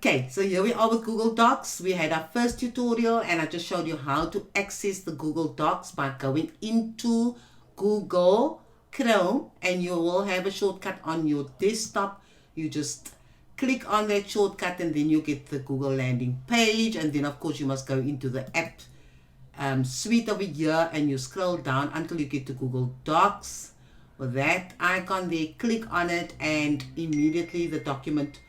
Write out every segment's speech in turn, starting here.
Okay, so here we are with Google Docs. We had our first tutorial and I just showed you how to access the Google Docs by going into Google Chrome, and you will have a shortcut on your desktop. You just click on that shortcut and then you get the Google landing page, and then of course you must go into the app suite over here and you scroll down until you get to Google Docs. With that icon there, click on it and immediately the document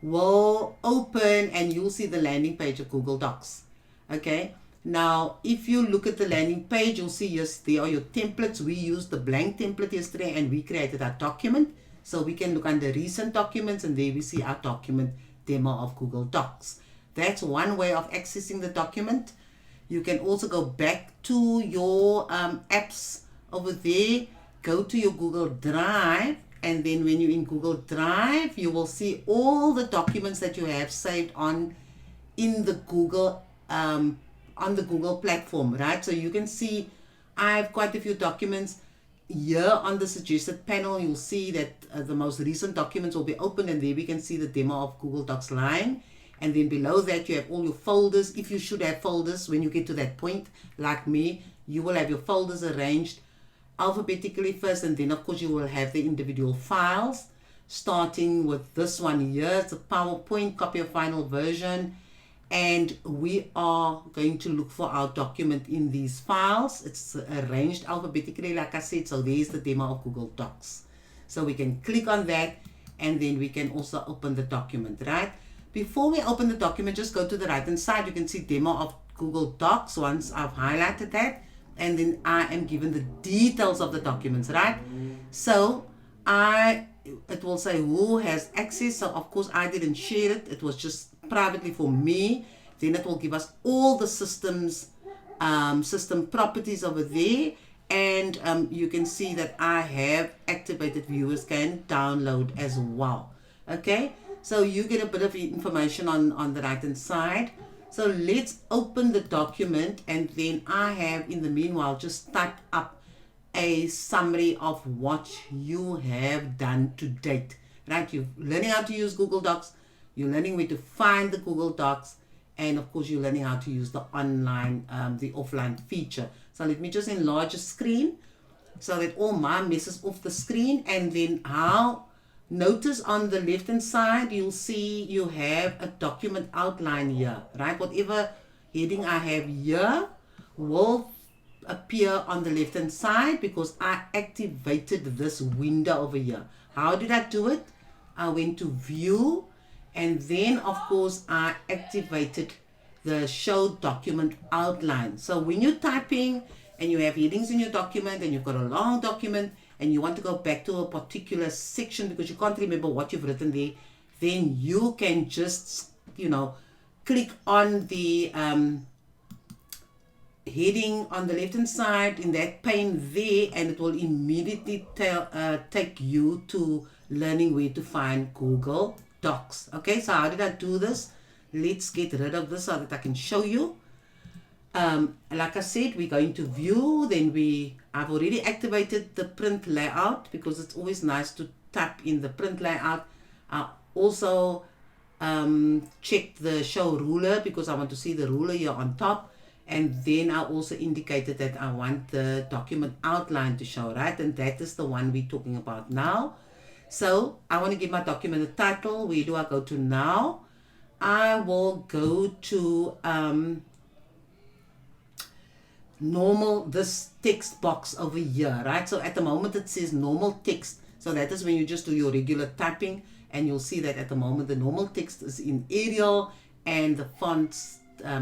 will open and you'll see the landing page of Google Docs. Okay, now if you look at the landing page, you'll see, yes, there are your templates. We used the blank template yesterday and we created our document, so we can look under recent documents and there we see our document demo of Google Docs. That's one way of accessing the document. You can also go back to your apps over there, go to your Google Drive, and then when you're in Google Drive, you will see all the documents that you have saved on in the Google on the Google platform, right? So you can see I have quite a few documents here on the suggested panel. You'll see that the most recent documents will be open, and there we can see the demo of Google Docs line. And then below that you have all your folders. If you should have folders when you get to that point, like me, you will have your folders arranged alphabetically first, and then of course you will have the individual files, starting with this one here. It's a PowerPoint copy of final version, and we are going to look for our document in these files. It's arranged alphabetically, like I said. So there's the demo of Google Docs. So we can click on that, and then we can also open the document, right? Before we open the document, just go to the right hand side. You can see demo of Google Docs once I've highlighted that, and then I am given the details of the documents, right? So it will say who has access. So of course I didn't share it. It was just privately for me. Then it will give us all the system properties over there, and you can see that I have activated viewers can download as well. Okay, so you get a bit of information on the right hand side. So let's open the document, and then I have in the meanwhile just typed up a summary of what you have done to date, right? You're learning how to use Google Docs, you're learning where to find the Google Docs, and of course you're learning how to use the online, the offline feature. So let me just enlarge the screen so that all my mess is off the screen, and then notice on the left hand side, you'll see you have a document outline here, right? Whatever heading I have here will appear on the left hand side because I activated this window over here. How did I do it? I went to view, and then of course I activated the show document outline. So when you're typing and you have headings in your document and you've got a long document, and you want to go back to a particular section because you can't remember what you've written there, then you can just, click on the heading on the left hand side in that pane there, and it will immediately take you to learning where to find Google Docs. Okay, so how did I do this? Let's get rid of this so that I can show you. Like I said, we're going to view, then I've already activated the print layout because it's always nice to tap in the print layout. I also checked the show ruler because I want to see the ruler here on top, and then I also indicated that I want the document outline to show, right? And that is the one we're talking about now. So I want to give my document a title. Where do I go to now? I will go to normal, this text box over here, right? So at the moment it says normal text, so that is when you just do your regular typing, and you'll see that at the moment the normal text is in Arial and the font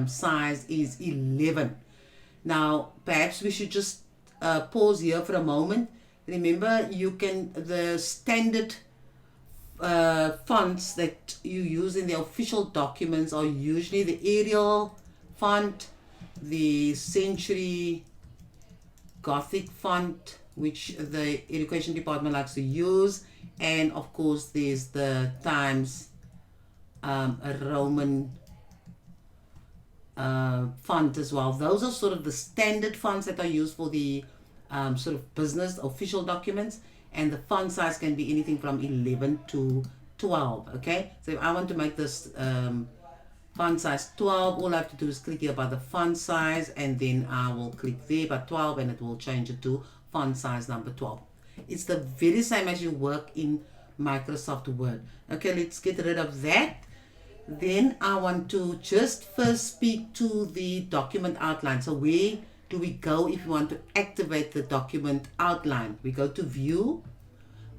size is 11. Now perhaps we should just pause here for a moment. Remember, the standard fonts that you use in the official documents are usually the Arial font, the Century Gothic font, which the education department likes to use, and of course there's the Times Roman font as well. Those are sort of the standard fonts that are used for the sort of business official documents, and the font size can be anything from 11 to 12. Okay, so if I want to make this font size 12, all I have to do is click here by the font size, and then I will click there by 12, and it will change it to font size number 12. It's the very same as you work in Microsoft Word. Okay, let's get rid of that. Then I want to just first speak to the document outline. So where do we go if you want to activate the document outline? We go to View,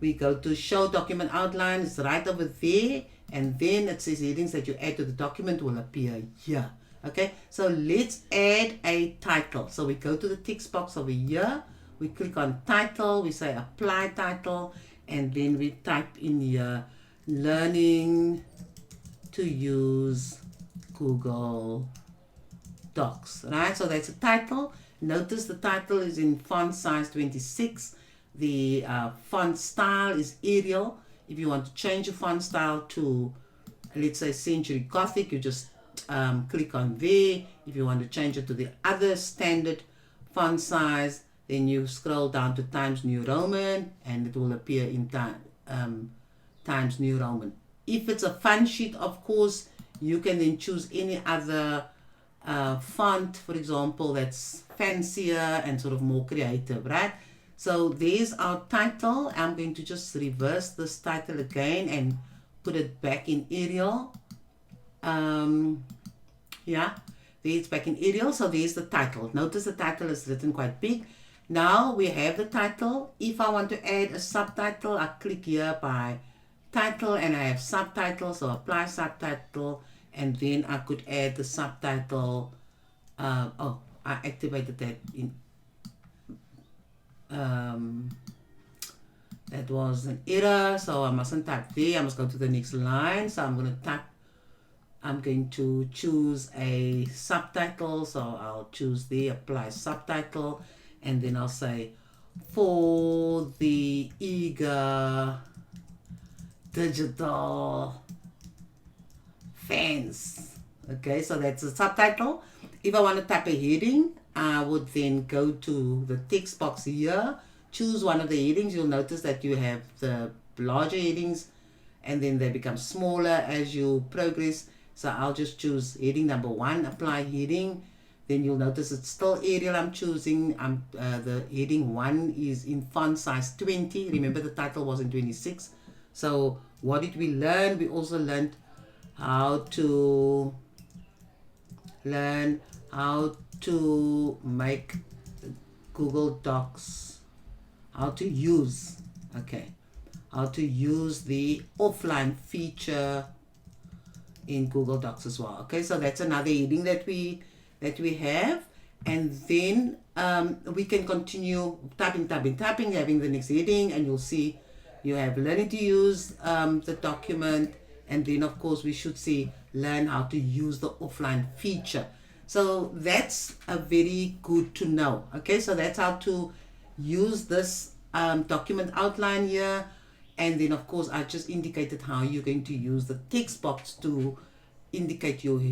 we go to Show Document Outline. It's right over there, and then it says headings that you add to the document will appear here. Okay, so let's add a title. So we go to the text box over here, we click on title, we say apply title, and then we type in here learning to use Google Docs, right? So that's a title. Notice the title is in font size 26. The font style is Arial. If you want to change your font style to, let's say, Century Gothic, you just click on there. If you want to change it to the other standard font size, then you scroll down to Times New Roman, and it will appear in Times New Roman. If it's a fun sheet, of course, you can then choose any other font, for example, that's fancier and sort of more creative, right? So there's our title. I'm going to just reverse this title again and put it back in Arial. Yeah, there it's back in Arial. So there's the title. Notice the title is written quite big. Now we have the title. If I want to add a subtitle, I click here by title, and I have subtitle, so apply subtitle, and then I could add the subtitle. I activated that in that was an error, so I mustn't type there. I must go to the next line. So I'm going to choose a subtitle, so I'll choose the apply subtitle, and then I'll say for the eager digital fans. Okay, so that's the subtitle. If I want to type a heading, I would then go to the text box here, choose one of the headings. You'll notice that you have the larger headings, and then they become smaller as you progress. So I'll just choose heading number 1, apply heading. Then you'll notice it's still Arial I'm choosing. The heading 1 is in font size 20. Remember the title was in 26. So what did we learn? We also learned how to make Google Docs, how to use the offline feature in Google Docs as well. Okay, so that's another heading that we have, and then we can continue typing, having the next heading, and you'll see you have learning to use the document, and then of course we should see learn how to use the offline feature. So that's a very good to know. Okay, so that's how to use this document outline here. And then of course I just indicated how you're going to use the text box to indicate your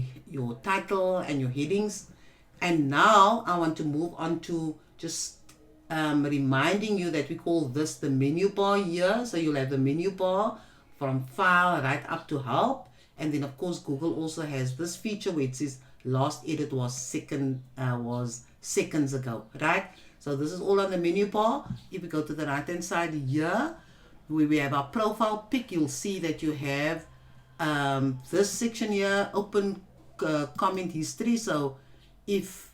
title and your headings. And now I want to move on to just reminding you that we call this the menu bar here. So you'll have the menu bar from file right up to help. And then of course Google also has this feature where it says last edit was seconds ago, right? So this is all on the menu bar. If we go to the right hand side here, where we have our profile pic, you'll see that you have this section here, open comment history. So if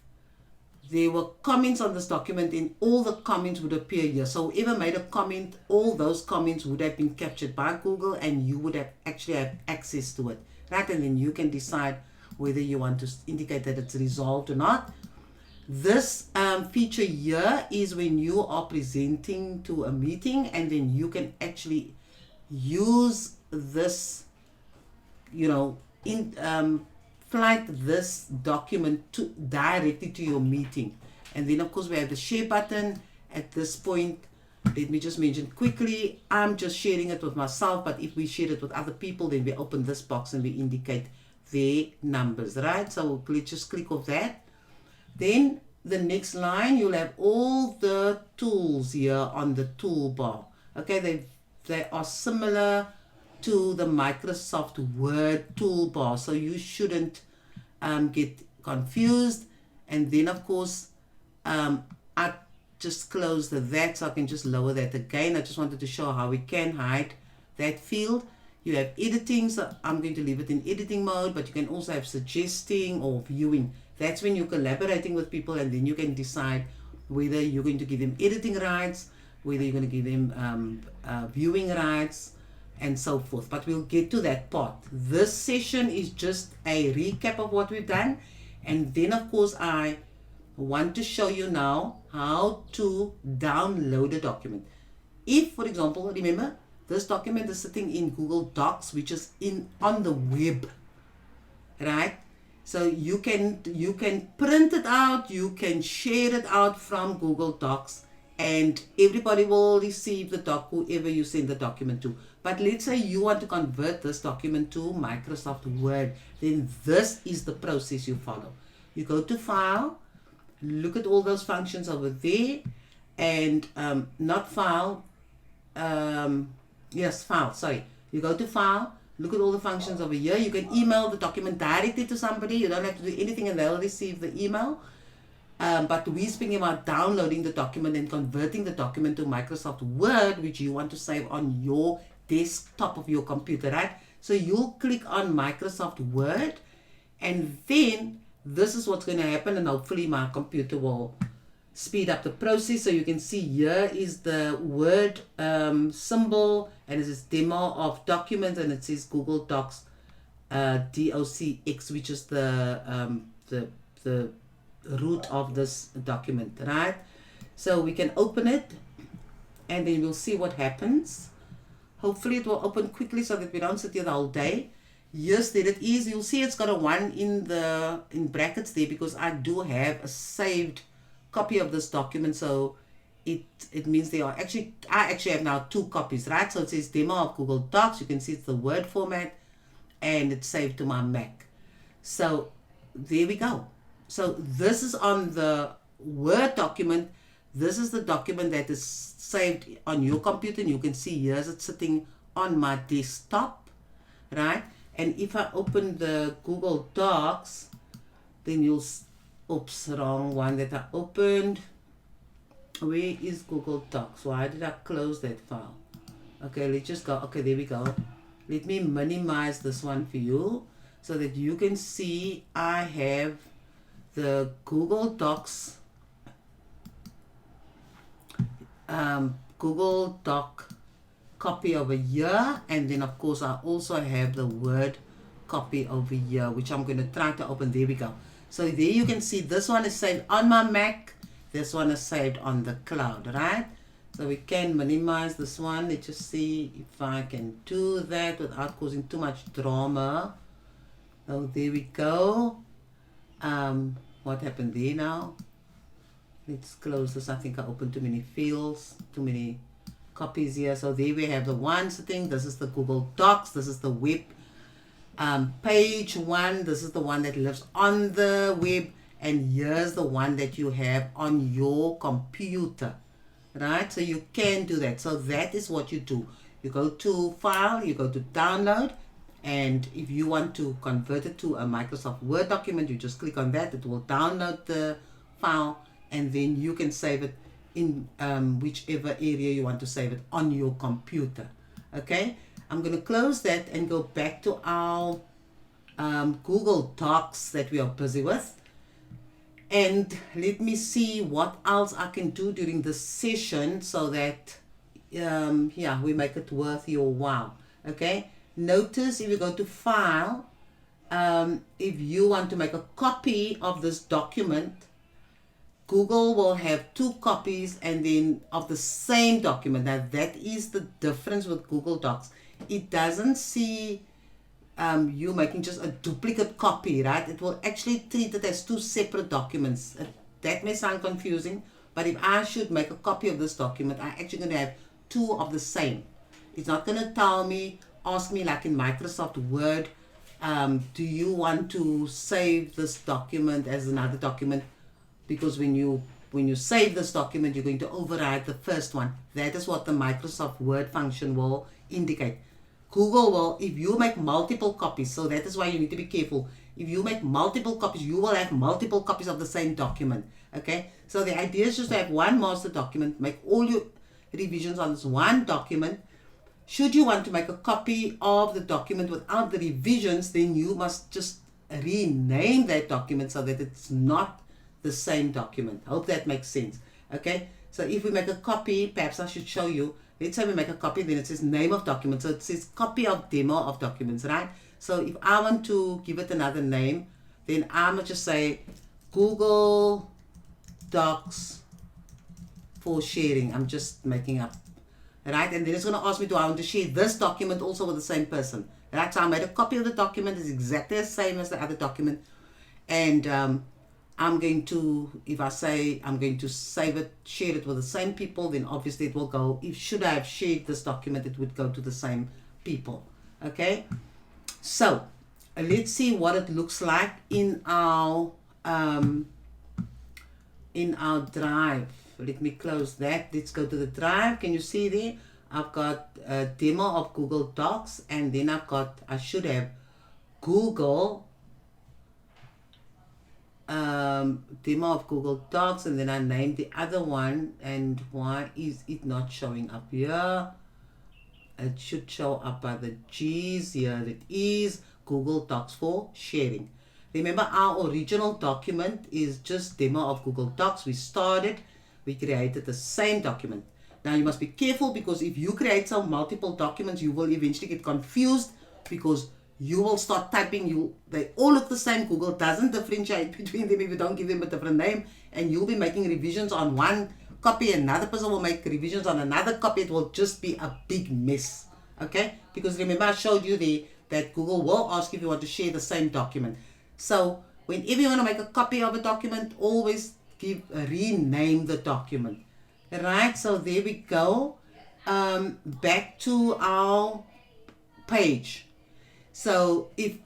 there were comments on this document, then all the comments would appear here. So whoever made a comment, all those comments would have been captured by Google, and you would have actually have access to it, right? And then you can decide whether you want to indicate that it's resolved or not. This feature here is when you are presenting to a meeting, and then you can actually use this, flight this document directly to your meeting. And then of course we have the share button. At this point, let me just mention quickly, I'm just sharing it with myself, but if we share it with other people, then we open this box and we indicate their numbers, right? So let's just click off that. Then the next line, you'll have all the tools here on the toolbar. Okay, they are similar to the Microsoft Word toolbar. So you shouldn't get confused. And then of course, I just closed that, so I can just lower that again. I just wanted to show how we can hide that field. You have editing, so I'm going to leave it in editing mode, but you can also have suggesting or viewing. That's when you're collaborating with people, and then you can decide whether you're going to give them editing rights, whether you're going to give them viewing rights, and so forth. But we'll get to that part. This session is just a recap of what we've done, and then of course I want to show you now how to download a document. If, for example, remember, this document is sitting in Google Docs, which is on the web, right? So you can print it out, you can share it out from Google Docs, and everybody will receive the doc, whoever you send the document to. But let's say you want to convert this document to Microsoft Word, then this is the process you follow. You go to File, look at all those functions over there, and not File, yes, File, sorry. You go to File, look at all the functions over here. You can email the document directly to somebody. You don't have to do anything and they'll receive the email. But we're speaking about downloading the document and converting the document to Microsoft Word, which you want to save on your desktop of your computer, right? So you'll click on Microsoft Word, and then this is what's going to happen, and hopefully my computer will speed up the process. So you can see here is the Word symbol, and it says demo of documents, and it says Google Docs DOCX, which is the root of this document, right? So we can open it, and then we'll see what happens. Hopefully it will open quickly so that we don't sit here the whole day. Yes, there it is. You'll see it's got a 1 in brackets there because I do have a saved copy of this document. So it means they are actually, I actually have now 2 copies, right? So it says demo of Google Docs. You can see it's the Word format, and it's saved to my Mac. So there we go. So this is on the Word document. This is the document that is saved on your computer, and you can see here's it sitting on my desktop, right? And if I open the Google Docs, then you'll, oops, wrong one that I opened. Where is Google Docs? Why did I close that file? Okay, let's just go. Okay, there we go. Let me minimize this one for you so that you can see I have the Google Docs Google Doc copy over here, and then of course I also have the Word copy over here, which I'm going to try to open. There we go. So there you can see this one is saved on my Mac, this one is saved on the cloud, right? So we can minimize this one. Let's just see if I can do that without causing too much drama. Oh, there we go. What happened there now? Let's close this. I think I opened too many fields, too many copies here. So there we have the one sitting. This is the Google Docs. This is the web page one. This is the one that lives on the web. And here's the one that you have on your computer, right? So you can do that. So that is what you do. You go to File, you go to Download, and if you want to convert it to a Microsoft Word document, you just click on that. It will download the file, and then you can save it in whichever area you want to save it on your computer. Okay, I'm going to close that and go back to our Google Docs that we are busy with. And let me see what else I can do during this session so that yeah, we make it worth your while. Okay, notice if you go to File, if you want to make a copy of this document, Google will have 2 copies and then of the same document. Now that is the difference with Google Docs. It doesn't see you making just a duplicate copy, right? It will actually treat it as 2 separate documents. That may sound confusing, but if I should make a copy of this document, I'm actually going to have 2 of the same. It's not going to tell me, ask me like in Microsoft Word, do you want to save this document as another document? Because when you save this document, you're going to override the first one. That is what the Microsoft Word function will indicate. Google will, if you make multiple copies, so that is why you need to be careful. If you make multiple copies, you will have multiple copies of the same document. Okay, so the idea is just to have one master document, make all your revisions on this one document. Should you want to make a copy of the document without the revisions, then you must just rename that document so that it's not the same document. Hope that makes sense. Okay, so if we make a copy, perhaps I should show you. Let's say we make a copy, then it says name of document. So it says copy of demo of documents, right? So if I want to give it another name, then I'm going to just say Google Docs for sharing. I'm just making up, right? And then it's going to ask me, do I want to share this document also with the same person? Right? So I made a copy of the document. It's exactly the same as the other document. And I'm going to, if I say I'm going to save it, share it with the same people, then obviously it will go, if should I have shared this document, it would go to the same people. Okay, so let's see what it looks like in our drive. Let me close that. Let's go to the drive. Can you see there? I've got a demo of Google Docs, and then I should have Google demo of Google Docs, and then I named the other one. And why is it not showing up here? It should show up by the G's. Here it is, Google Docs for sharing. Remember, our original document is just demo of Google Docs. We created the same document. Now you must be careful, because if you create some multiple documents, you will eventually get confused, because you will start typing, they all look the same. Google doesn't differentiate between them if you don't give them a different name, and you'll be making revisions on one copy, another person will make revisions on another copy. It will just be a big mess. Okay, because remember I showed you there that Google will ask if you want to share the same document. So whenever you want to make a copy of a document, always rename the document. Right, so there we go. Back to our page. So if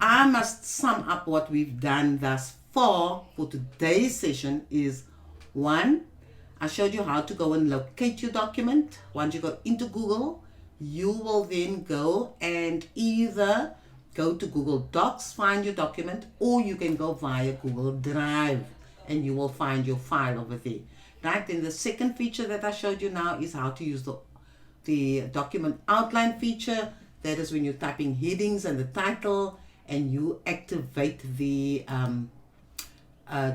I must sum up what we've done thus far for today's session is, 1, I showed you how to go and locate your document. Once you go into Google, you will then go and either go to Google Docs, find your document, or you can go via Google Drive and you will find your file over there. Right, then the second feature that I showed you now is how to use the document outline feature. That is when you're typing headings and the title, and you activate the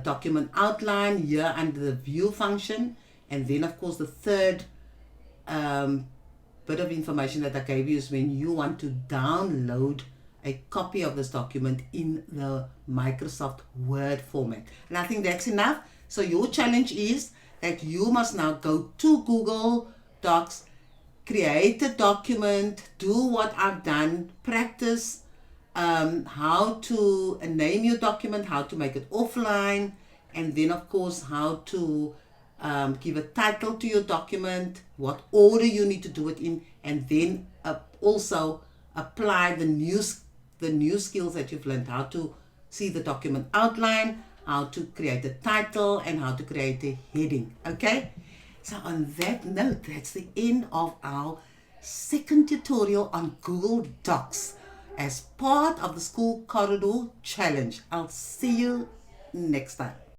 document outline here under the view function. And then of course the third bit of information that I gave you is when you want to download a copy of this document in the Microsoft Word format. And I think that's enough. So your challenge is that you must now go to Google Docs, create a document, do what I've done, practice how to name your document, how to make it offline, and then of course how to give a title to your document, what order you need to do it in, and then also apply the new skills that you've learned, how to see the document outline, how to create a title, and how to create a heading. Okay, so on that note, that's the end of our second tutorial on Google Docs as part of the School Corridor Challenge. I'll see you next time.